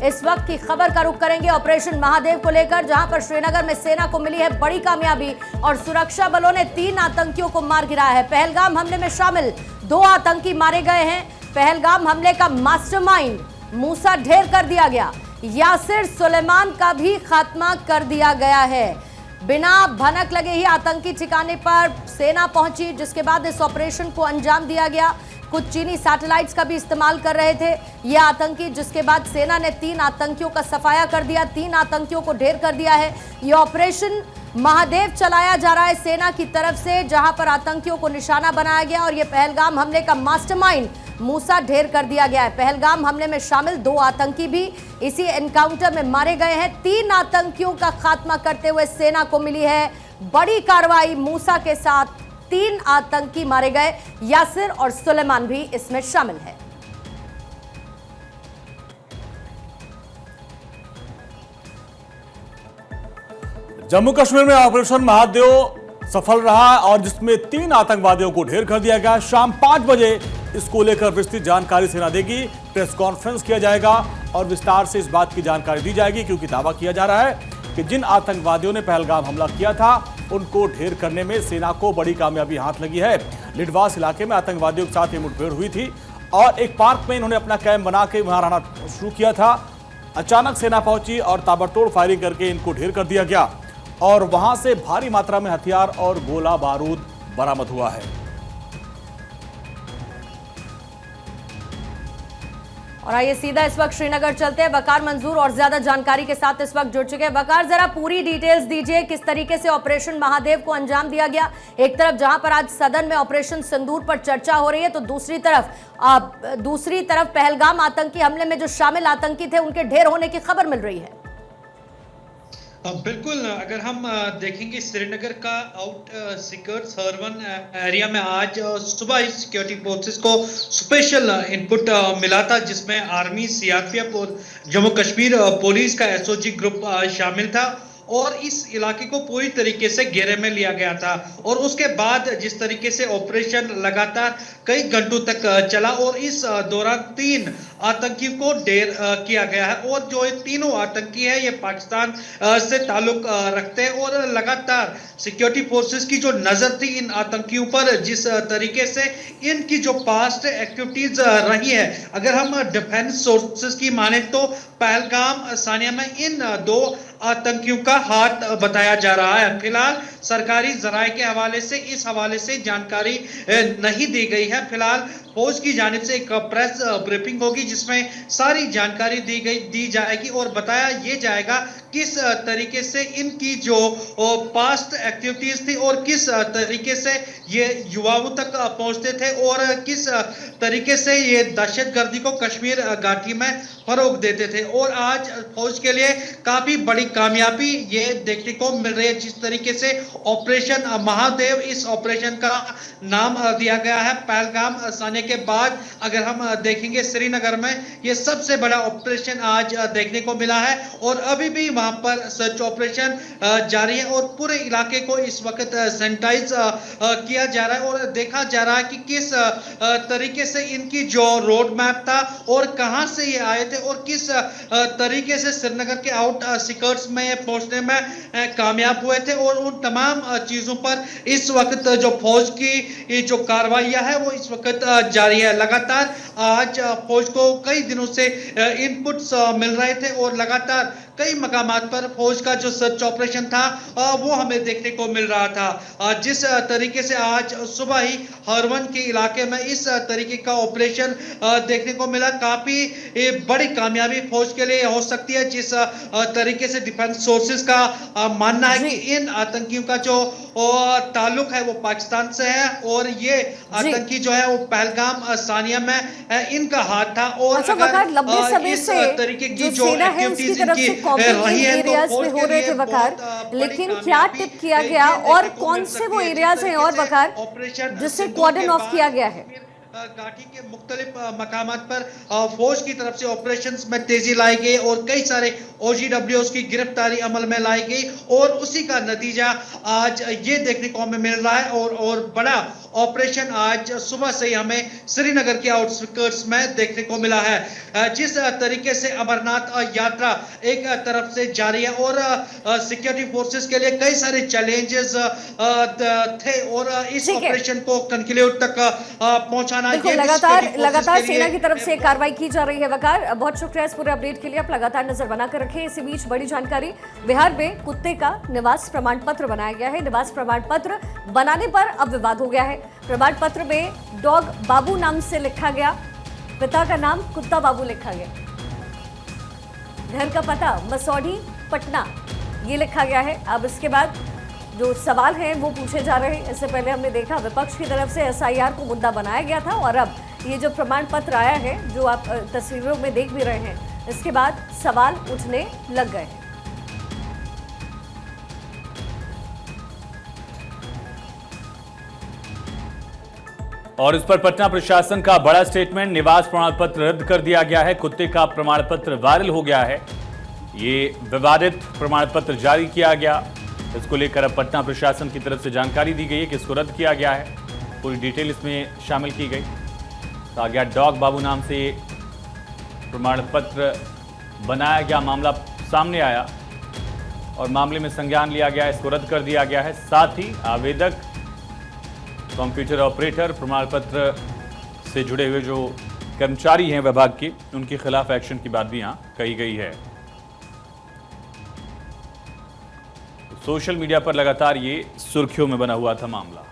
इस वक्त की खबर का रुख करेंगे ऑपरेशन महादेव को लेकर, जहां पर श्रीनगर में सेना को मिली है बड़ी कामयाबी और सुरक्षा बलों ने 3 आतंकियों को मार गिराया है। पहलगाम हमले में शामिल 2 आतंकी मारे गए हैं। पहलगाम हमले का मास्टरमाइंड मूसा ढेर कर दिया गया। यासिर सुलेमान का भी खात्मा कर दिया गया है। बिना भनक लगे ही आतंकी ठिकाने पर सेना पहुंची, जिसके बाद इस ऑपरेशन को अंजाम दिया गया। कुछ चीनी सैटेलाइट्स का भी इस्तेमाल कर रहे थे ये आतंकी, जिसके बाद सेना ने 3 आतंकियों का सफाया कर दिया, 3 आतंकियों को ढेर कर दिया है। ये ऑपरेशन महादेव चलाया जा रहा है सेना की तरफ से, जहां पर आतंकियों को निशाना बनाया गया और ये पहलगाम हमले का मास्टरमाइंड मूसा ढेर कर दिया गया है। पहलगाम हमले में शामिल 2 आतंकी भी इसी एनकाउंटर में मारे गए हैं। 3 आतंकियों का खात्मा करते हुए सेना को मिली है बड़ी कार्रवाई। मूसा के साथ 3 आतंकी मारे गए। यासिर और सुलेमान भी इसमें शामिल है। जम्मू कश्मीर में ऑपरेशन महादेव सफल रहा और जिसमें 3 आतंकवादियों को ढेर कर दिया गया। शाम 5 बजे इसको लेकर विस्तृत जानकारी सेना देगी। प्रेस कॉन्फ्रेंस किया जाएगा और विस्तार से इस बात की जानकारी दी जाएगी, क्योंकि दावा किया जा रहा है कि जिन आतंकवादियों ने पहलगाम हमला किया था उनको ढेर करने में सेना को बड़ी कामयाबी हाथ लगी है। लिडवास इलाके में आतंकवादियों के साथ ये मुठभेड़ हुई थी और एक पार्क में इन्होंने अपना कैंप बना के वहां रहना शुरू किया था। अचानक सेना पहुंची और ताबड़तोड़ फायरिंग करके इनको ढेर कर दिया गया और वहां से भारी मात्रा में हथियार और गोला बारूद बरामद हुआ है। और आइए सीधा इस वक्त श्रीनगर चलते हैं। वकार मंजूर और ज्यादा जानकारी के साथ इस वक्त जुड़ चुके हैं। वकार, जरा पूरी डिटेल्स दीजिए, किस तरीके से ऑपरेशन महादेव को अंजाम दिया गया। एक तरफ जहां पर आज सदन में ऑपरेशन सिंदूर पर चर्चा हो रही है, तो दूसरी तरफ पहलगाम आतंकी हमले में जो शामिल आतंकी थे उनके ढेर होने की खबर मिल रही है। बिल्कुल, अगर हम देखेंगे श्रीनगर का आउटस्कर्ट्स हरवन एरिया में आज सुबह ही सिक्योरिटी फोर्सेस को स्पेशल इनपुट मिला था, जिसमें आर्मी, सीआरपीएफ और जम्मू कश्मीर पुलिस का एसओजी ग्रुप शामिल था और इस इलाके को पूरी तरीके से घेरे में लिया गया था। और उसके बाद जिस तरीके से ऑपरेशन लगातार कई घंटों तक चला और इस दौरान 3 आतंकियों को ढेर किया गया है और जो ये तीनों आतंकी है ये पाकिस्तान से ताल्लुक रखते हैं और लगातार सिक्योरिटी फोर्सेस की जो नजर थी इन आतंकियों पर, जिस तरीके से इनकी जो पास्ट एक्टिविटीज रही है, अगर हम डिफेंस सोर्सेस की माने तो पहलगाम सानिया में इन 2 आतंकियों का हाथ बताया जा रहा है। फिलहाल सरकारी जराये के हवाले से इस हवाले से जानकारी नहीं दी गई है। फिलहाल फौज की जानिब से एक प्रेस ब्रीफिंग होगी जिसमें सारी जानकारी दी जाएगी और बताया ये जाएगा किस तरीके से इनकी जो पास्ट एक्टिविटीज थी और किस तरीके से ये युवाओं तक पहुंचते थे और किस तरीके से ये दहशतगर्दी को कश्मीर घाटी में फरोग देते थे। और आज फौज के लिए काफी बड़ी कामयाबी ये देखने को मिल रही है, जिस तरीके से ऑपरेशन महादेव, इस ऑपरेशन का नाम दिया गया है। पहलगाम सानिया के बाद अगर हम देखेंगे श्रीनगर में ये सबसे बड़ा ऑपरेशन आज देखने को मिला है और अभी भी वहां पर सर्च ऑपरेशन जारी है और पूरे इलाके को इस वक्त सैनिटाइज किया जा रहा है और देखा जा रहा है कि किस तरीके से इनकी जो रोड मैप था और कहां से ये आए थे और किस तरीके से श्रीनगर के आउटस्कर्ट्स में पहुंचने में कामयाब हुए थे और उन तमाम चीजों पर इस वक्त जो फौज की जो कार्रवाइयां है वो इस वक्त जारी है। लगातार आज फौज को कई दिनों से इनपुट्स मिल रहे थे और लगातार कई मकामात पर फौज का जो सर्च ऑपरेशन था वो हमें देखने को मिल रहा था। जिस तरीके से आज सुबह ही हरवन के इलाके में इस तरीके का ऑपरेशन देखने को मिला, काफी बड़ी कामयाबी फौज के लिए हो सकती है। जिस तरीके से डिफेंस सोर्सेज का मानना है कि इन आतंकियों का जो ताल्लुक है वो पाकिस्तान से है और ये आतंकी जो है वो पहलगाम सानिया में इनका हाथ था। और अगर इस तरीके की जो एक्टिविटीज इनकी एरियाज में हो रहे थे वकार, लेकिन क्या टिप किया गया और कौन से वो एरियाज हैं और वकार जिससे कॉर्डन ऑफ किया गया है? घाटी के मुख्तलिफ मकामात पर फौज की तरफ से ऑपरेशंस में तेजी लाई गई और कई सारे OGWs की गिरफ्तारी अमल में लाई गई और उसी का नतीजा आज ये देखने को हमें मिल रहा है और बड़ा ऑपरेशन आज सुबह से ही हमें श्रीनगर के आउटस्कर्ट्स में देखने को मिला है। जिस तरीके से अमरनाथ यात्रा एक तरफ से जारी है और सिक्योरिटी फोर्सेस के लिए कई सारे चैलेंजेस थे और इस ऑपरेशन को कंक्लूड तक पहुंचाना लगातार सेना की तरफ से कार्रवाई की जा रही है। वकार, बहुत शुक्रिया इस पूरे अपडेट के लिए। आप लगातार नजर बनाकर रखें। इसी बीच बड़ी जानकारी, बिहार में कुत्ते का निवास प्रमाण पत्र बनाया गया है। निवास प्रमाण पत्र बनाने पर अब विवाद हो गया है। प्रमाण पत्र में डॉग बाबू नाम से लिखा गया, पिता का नाम कुत्ता बाबू लिखा गया, घर का पता मसौढ़ी पटना ये लिखा गया है। अब इसके बाद जो सवाल हैं वो पूछे जा रहे हैं। इससे पहले हमने देखा विपक्ष की तरफ से SIR को मुद्दा बनाया गया था और अब ये जो प्रमाण पत्र आया है जो आप तस्वीरों में देख भी रहे हैं, इसके बाद सवाल उठने लग गए हैं। और इस पर पटना प्रशासन का बड़ा स्टेटमेंट, निवास प्रमाण पत्र रद्द कर दिया गया है। कुत्ते का प्रमाण पत्र वायरल हो गया है। ये विवादित प्रमाण पत्र जारी किया गया, इसको लेकर अब पटना प्रशासन की तरफ से जानकारी दी गई है कि इसको रद्द किया गया है। पूरी डिटेल इसमें शामिल की गई। कहा गया डॉग बाबू नाम से प्रमाण पत्र बनाया गया, मामला सामने आया और मामले में संज्ञान लिया गया, इसको रद्द कर दिया गया है। साथ ही आवेदक, कंप्यूटर ऑपरेटर, प्रमाण पत्र से जुड़े हुए जो कर्मचारी हैं विभाग के, उनके खिलाफ एक्शन की बात भी यहां कही गई है। सोशल मीडिया पर लगातार ये सुर्खियों में बना हुआ था मामला।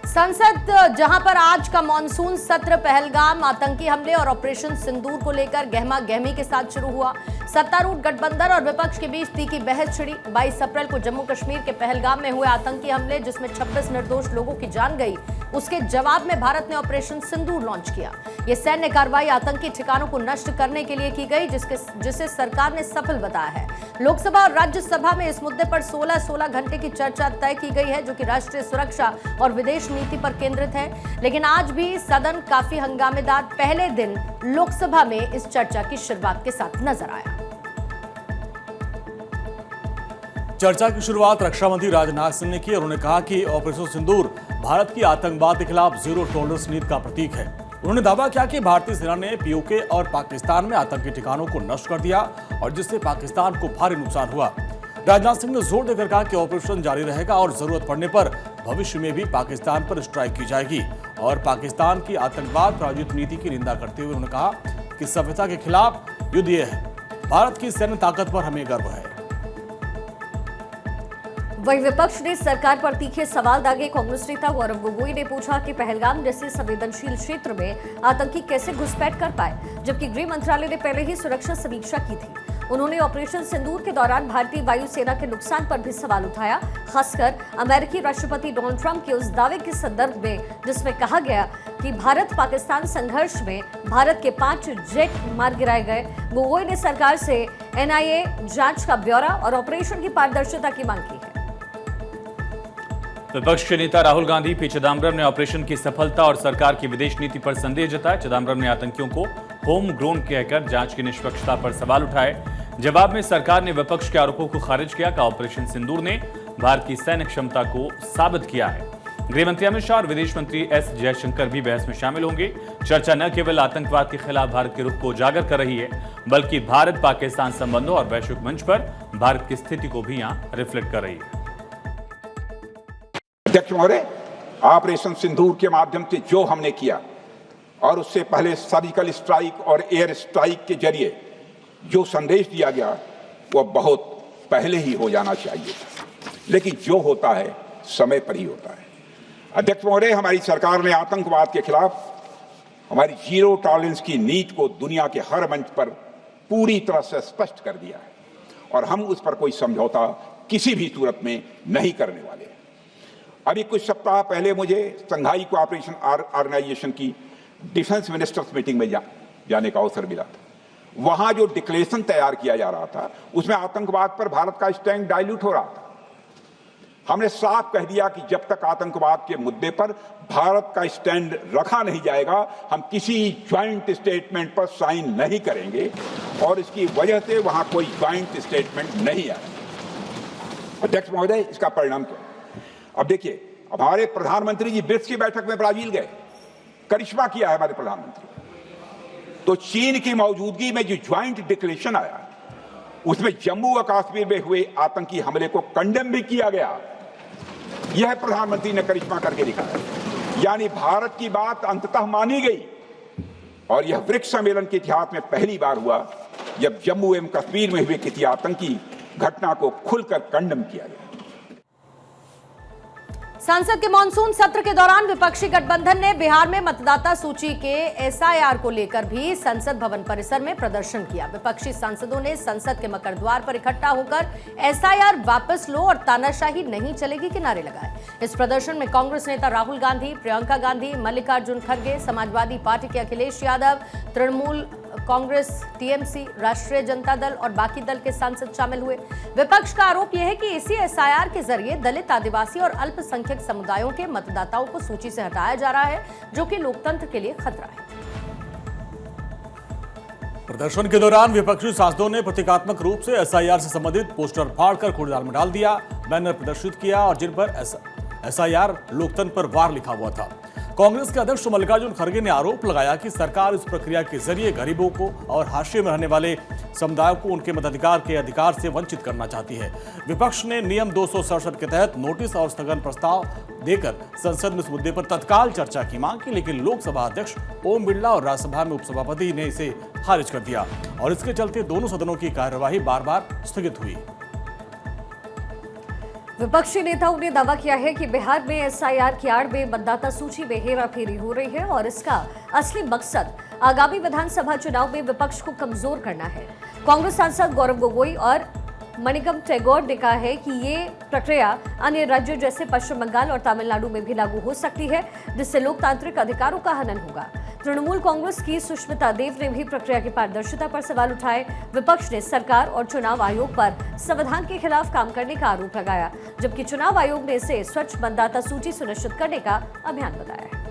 संसद जहां पर आज का मॉनसून सत्र पहलगाम आतंकी हमले और ऑपरेशन सिंदूर को लेकर गहमा गहमी के साथ शुरू हुआ। सत्तारूढ़ गठबंधन और विपक्ष के बीच तीखी बहस छिड़ी। 22 अप्रैल को जम्मू कश्मीर के पहलगाम में हुए आतंकी हमले जिसमें 26 निर्दोष लोगों की जान गई, उसके जवाब में भारत ने ऑपरेशन सिंदूर लॉन्च किया। यह सैन्य कार्रवाई आतंकी ठिकानों को नष्ट करने के लिए की गई, जिसे सरकार ने सफल बताया है। लोकसभा और राज्यसभा में इस मुद्दे पर 16 घंटे की चर्चा तय की गई है, जो कि राष्ट्रीय सुरक्षा और विदेश नीति पर केंद्रित है। लेकिन आज भी सदन काफी हंगामेदार पहले दिन लोकसभा में इस चर्चा की शुरुआत के साथ नजर आया। चर्चा की शुरुआत रक्षा मंत्री राजनाथ सिंह ने की और उन्होंने कहा कि ऑपरेशन सिंदूर भारत की आतंकवाद के खिलाफ जीरो टॉलरेंस नीति का प्रतीक है। उन्होंने दावा किया कि भारतीय सेना ने POK और पाकिस्तान में आतंकी ठिकानों को नष्ट कर दिया और जिससे पाकिस्तान को भारी नुकसान हुआ। राजनाथ सिंह ने जोर देकर कहा कि ऑपरेशन जारी रहेगा और जरूरत पड़ने पर भविष्य में भी पाकिस्तान पर स्ट्राइक की जाएगी और पाकिस्तान की आतंकवाद प्रायोजित नीति की निंदा करते हुए उन्होंने कहा कि सभ्यता के खिलाफ युद्ध ये है। भारत की सैन्य ताकत पर हमें गर्व है। वहीं विपक्ष ने सरकार पर तीखे सवाल दागे। कांग्रेस नेता गौरव गोगोई ने पूछा कि पहलगाम जैसे संवेदनशील क्षेत्र में आतंकी कैसे घुसपैठ कर पाए, जबकि गृह मंत्रालय ने पहले ही सुरक्षा समीक्षा की थी। उन्होंने ऑपरेशन सिंदूर के दौरान भारतीय वायुसेना के नुकसान पर भी सवाल उठाया, खासकर अमेरिकी राष्ट्रपति डोनाल्ड ट्रंप के उस दावे के संदर्भ में जिसमें कहा गया कि भारत पाकिस्तान संघर्ष में भारत के 5 जेट मार गिराए गए। गोगोई ने सरकार से NIA जांच का ब्यौरा और ऑपरेशन की पारदर्शिता की मांग की है। विपक्ष के नेता राहुल गांधी पी चिदम्बरम ने ऑपरेशन की सफलता और सरकार की विदेश नीति पर संदेह जताया। चिदम्बरम ने आतंकियों को होम ग्रोन कहकर जांच की निष्पक्षता पर सवाल उठाए। जवाब में सरकार ने विपक्ष के आरोपों को खारिज किया। ऑपरेशन सिंदूर ने भारत की सैन्य क्षमता को साबित किया है। गृह मंत्री अमित शाह और विदेश मंत्री S जयशंकर भी बहस में शामिल होंगे। चर्चा न केवल आतंकवाद के खिलाफ भारत के रुख को उजागर कर रही है, बल्कि भारत पाकिस्तान संबंधों और वैश्विक मंच पर भारत की स्थिति को भी यहाँ रिफ्लेक्ट कर रही है। अध्यक्ष महोदय, ऑपरेशन सिंदूर के माध्यम से जो हमने किया और उससे पहले सर्जिकल स्ट्राइक और एयर स्ट्राइक के जरिए जो संदेश दिया गया वो बहुत पहले ही हो जाना चाहिए, लेकिन जो होता है समय पर ही होता है। अध्यक्ष महोदय, हमारी सरकार ने आतंकवाद के खिलाफ हमारी जीरो टॉलरेंस की नीति को दुनिया के हर मंच पर पूरी तरह से स्पष्ट कर दिया है और हम उस पर कोई समझौता किसी भी सूरत में नहीं करने वाले। अभी कुछ सप्ताह पहले मुझे संघाई कोऑपरेशन ऑर्गेनाइजेशन की डिफेंस मिनिस्टर्स मीटिंग में जाने का अवसर मिला था। वहां जो डिक्लेरेशन तैयार किया जा रहा था उसमें आतंकवाद पर भारत का स्टैंड डाइल्यूट हो रहा था। हमने साफ कह दिया कि जब तक आतंकवाद के मुद्दे पर भारत का स्टैंड रखा नहीं जाएगा, हम किसी ज्वाइंट स्टेटमेंट पर साइन नहीं करेंगे और इसकी वजह से वहां कोई ज्वाइंट स्टेटमेंट नहीं आया। अध्यक्ष महोदय, इसका परिणाम क्या? अब देखिए, हमारे प्रधानमंत्री जी ब्रिक्स की बैठक में ब्राजील गए, करिश्मा किया है हमारे प्रधानमंत्री। तो चीन की मौजूदगी में जो ज्वाइंट डिक्लेरेशन आया, उसमें जम्मू और कश्मीर में हुए आतंकी हमले को कंडेम भी किया गया। यह प्रधानमंत्री ने करिश्मा करके दिखाया। यानी भारत की बात अंततः मानी गई और यह ब्रिक्स सम्मेलन के इतिहास में पहली बार हुआ जब जम्मू एवं कश्मीर में हुए किसी आतंकी घटना को खुलकर कंडेम किया गया। संसद के मॉनसून सत्र के दौरान विपक्षी गठबंधन ने बिहार में मतदाता सूची के एसआईआर को लेकर भी संसद भवन परिसर में प्रदर्शन किया। विपक्षी सांसदों ने संसद के मकर द्वार पर इकट्ठा होकर एसआईआर वापस लो और तानाशाही नहीं चलेगी के नारे लगाए। इस प्रदर्शन में कांग्रेस नेता राहुल गांधी, प्रियंका गांधी, मल्लिकार्जुन खड़गे, समाजवादी पार्टी के अखिलेश यादव, तृणमूल कांग्रेस, टीएमसी, राष्ट्रीय जनता दल और बाकी दल के सांसद शामिल हुए। विपक्ष का आरोप यह है कि इसी एसआईआर के जरिए दलित, आदिवासी और अल्पसंख्यक समुदायों के मतदाताओं को सूची से हटाया जा रहा है, जो कि लोकतंत्र के लिए खतरा है। प्रदर्शन के दौरान विपक्षी सांसदों ने प्रतीकात्मक रूप से एसआईआर से संबंधित पोस्टर फाड़कर कूड़ेदान में डाल दिया, बैनर प्रदर्शित किया और जिन पर एसआईआर लोकतंत्र पर वार लिखा हुआ था। कांग्रेस के अध्यक्ष मल्लिकार्जुन खड़गे ने आरोप लगाया कि सरकार इस प्रक्रिया के जरिए गरीबों को और हाशिए में रहने वाले समुदायों को उनके मताधिकार के अधिकार से वंचित करना चाहती है। विपक्ष ने नियम 267 के तहत नोटिस और स्थगन प्रस्ताव देकर संसद में इस मुद्दे पर तत्काल चर्चा की मांग की, लेकिन लोकसभा अध्यक्ष ओम बिरला और राज्यसभा में उपसभापति ने इसे खारिज कर दिया और इसके चलते दोनों सदनों की कार्यवाही बार बार स्थगित हुई। विपक्षी नेताओं ने दावा किया है कि बिहार में एसआईआर की आड़ में मतदाता सूची में हेराफेरी हो रही है और इसका असली मकसद आगामी विधानसभा चुनाव में विपक्ष को कमजोर करना है। कांग्रेस सांसद गौरव गोगोई और मणिकम टैगोर ने कहा है कि ये प्रक्रिया अन्य राज्यों जैसे पश्चिम बंगाल और तमिलनाडु में भी लागू हो सकती है, जिससे लोकतांत्रिक अधिकारों का हनन होगा। तृणमूल कांग्रेस की सुष्मिता देव ने भी प्रक्रिया की पारदर्शिता पर सवाल उठाए। विपक्ष ने सरकार और चुनाव आयोग पर संविधान के खिलाफ काम करने का आरोप लगाया, जबकि चुनाव आयोग ने इसे स्वच्छ मतदाता सूची सुनिश्चित करने का अभियान बताया है।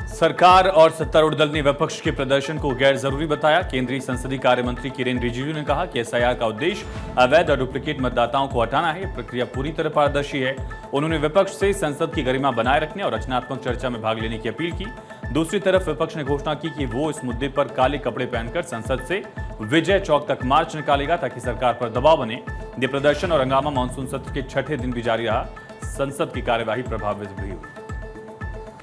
सरकार और सत्तारूढ़ दल ने विपक्ष के प्रदर्शन को गैर जरूरी बताया। केंद्रीय संसदीय कार्य मंत्री किरेन रिजिजू ने कहा कि एसआईआर का उद्देश्य अवैध और डुप्लीकेट मतदाताओं को हटाना है। प्रक्रिया पूरी तरह पारदर्शी है। उन्होंने विपक्ष से संसद की गरिमा बनाए रखने और रचनात्मक चर्चा में भाग लेने की अपील की। दूसरी तरफ विपक्ष ने घोषणा की कि वो इस मुद्दे पर काले कपड़े पहनकर संसद से विजय चौक तक मार्च निकालेगा ताकि सरकार पर दबाव बने। ये प्रदर्शन और हंगामा मानसून सत्र के छठे दिन भी जारी रहा। संसद की कार्यवाही प्रभावित भी हुई।